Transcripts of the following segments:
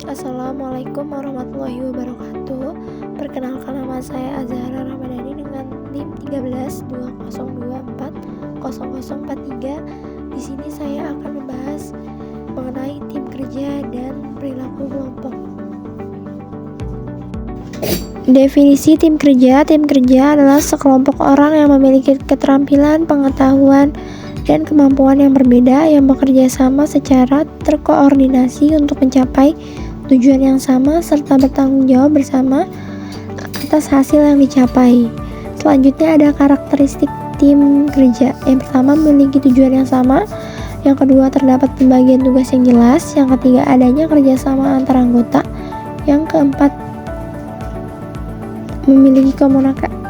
Assalamualaikum warahmatullahi wabarakatuh. Perkenalkan, nama saya Azahra Ramadhani dengan NIM 1320240043. Di sini saya akan membahas mengenai tim kerja dan perilaku kelompok. Definisi tim kerja adalah sekelompok orang yang memiliki keterampilan, pengetahuan, dan kemampuan yang berbeda yang bekerja sama secara terkoordinasi untuk mencapai tujuan yang sama serta bertanggung jawab bersama atas hasil yang dicapai. Selanjutnya ada karakteristik tim kerja. Yang pertama, memiliki tujuan yang sama. Yang kedua, terdapat pembagian tugas yang jelas. Yang ketiga, adanya kerjasama antar anggota. Yang keempat, memiliki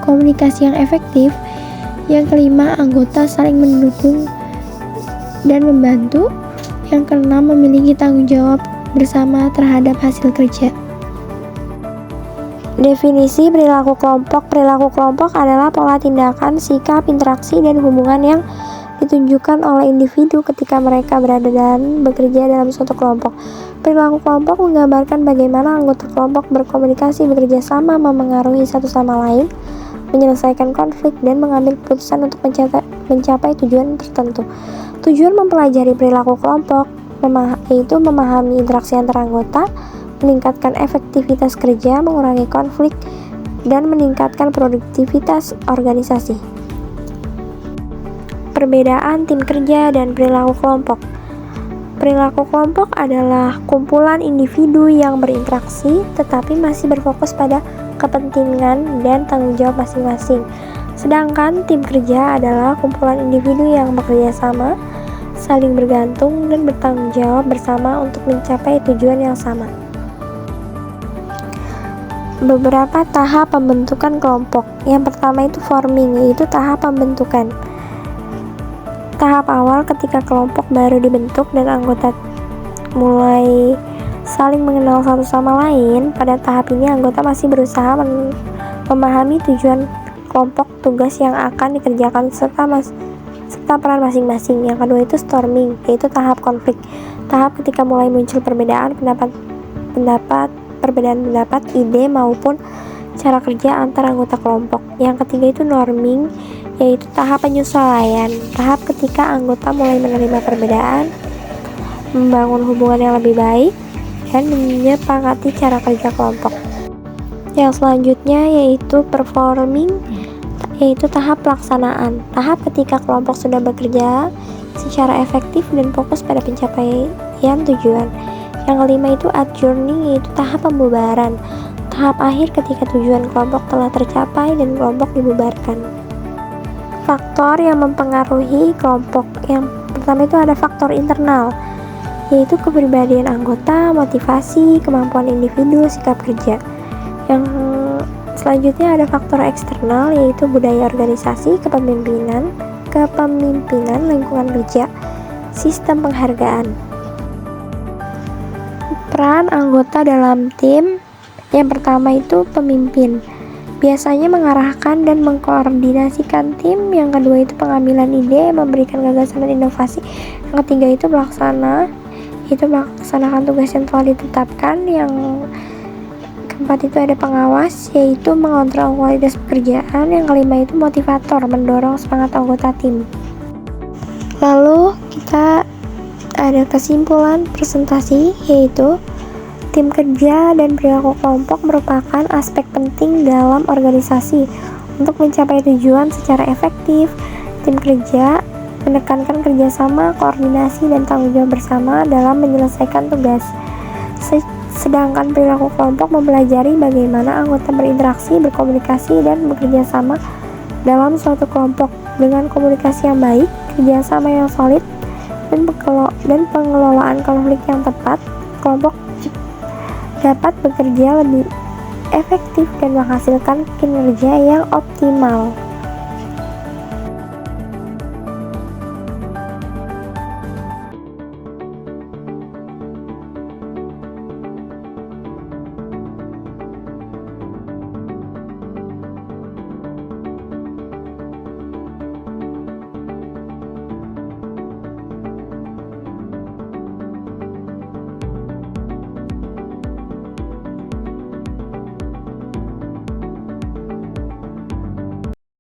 komunikasi yang efektif. Yang kelima, anggota saling mendukung dan membantu. Yang keenam, memiliki tanggung jawab bersama terhadap hasil kerja. Definisi perilaku kelompok. Perilaku kelompok adalah pola tindakan, sikap, interaksi, dan hubungan yang ditunjukkan oleh individu ketika mereka berada dan bekerja dalam suatu kelompok. Perilaku kelompok menggambarkan bagaimana anggota kelompok berkomunikasi, bekerja sama, memengaruhi satu sama lain, menyelesaikan konflik, dan mengambil keputusan untuk mencapai tujuan tertentu. Tujuan mempelajari perilaku kelompok yaitu memahami interaksi antar anggota, meningkatkan efektivitas kerja, mengurangi konflik, dan meningkatkan produktivitas organisasi. Perbedaan tim kerja dan perilaku kelompok. Perilaku kelompok adalah kumpulan individu yang berinteraksi tetapi masih berfokus pada kepentingan dan tanggung jawab masing-masing. Sedangkan tim kerja adalah kumpulan individu yang bekerja sama, saling bergantung, dan bertanggung jawab bersama untuk mencapai tujuan yang sama. Beberapa tahap pembentukan kelompok. Yang pertama itu forming, yaitu tahap pembentukan. Tahap awal ketika kelompok baru dibentuk dan anggota mulai saling mengenal satu sama lain. Pada tahap ini anggota masih berusaha memahami tujuan kelompok, tugas yang akan dikerjakan serta peran masing-masing. Yang kedua itu storming, yaitu tahap konflik. Tahap ketika mulai muncul perbedaan pendapat, ide maupun cara kerja antar anggota kelompok. Yang ketiga itu norming, yaitu tahap penyesuaian. Tahap ketika anggota mulai menerima perbedaan, membangun hubungan yang lebih baik, dan menyepakati cara kerja kelompok. Yang selanjutnya yaitu performing, yaitu tahap pelaksanaan. Tahap ketika kelompok sudah bekerja secara efektif dan fokus pada pencapaian tujuan. Yang kelima itu adjourning, yaitu tahap pembubaran. Tahap akhir ketika tujuan kelompok telah tercapai dan kelompok dibubarkan. Faktor yang mempengaruhi kelompok. Yang pertama itu ada faktor internal, yaitu kepribadian anggota, motivasi, kemampuan individu, sikap kerja. Yang selanjutnya ada faktor eksternal, yaitu budaya organisasi, kepemimpinan, lingkungan kerja, sistem penghargaan. Peran anggota dalam tim. Yang pertama itu pemimpin, biasanya mengarahkan dan mengkoordinasikan tim. Yang kedua itu pengambilan ide, memberikan gagasan dan inovasi. Yang ketiga itu pelaksana, itu melaksanakan tugas yang telah ditetapkan. Yang keempat itu ada pengawas, yaitu mengontrol kualitas pekerjaan. Yang kelima itu motivator, mendorong semangat anggota tim. Lalu kita ada kesimpulan presentasi, yaitu tim kerja dan perilaku kelompok merupakan aspek penting dalam organisasi untuk mencapai tujuan secara efektif. Tim kerja menekankan kerjasama, koordinasi, dan tanggung jawab bersama dalam menyelesaikan tugas. Sedangkan perilaku kelompok mempelajari bagaimana anggota berinteraksi, berkomunikasi, dan bekerja sama dalam suatu kelompok. Dengan komunikasi yang baik, kerjasama yang solid, dan pengelolaan konflik yang tepat, kelompok dapat bekerja lebih efektif dan menghasilkan kinerja yang optimal.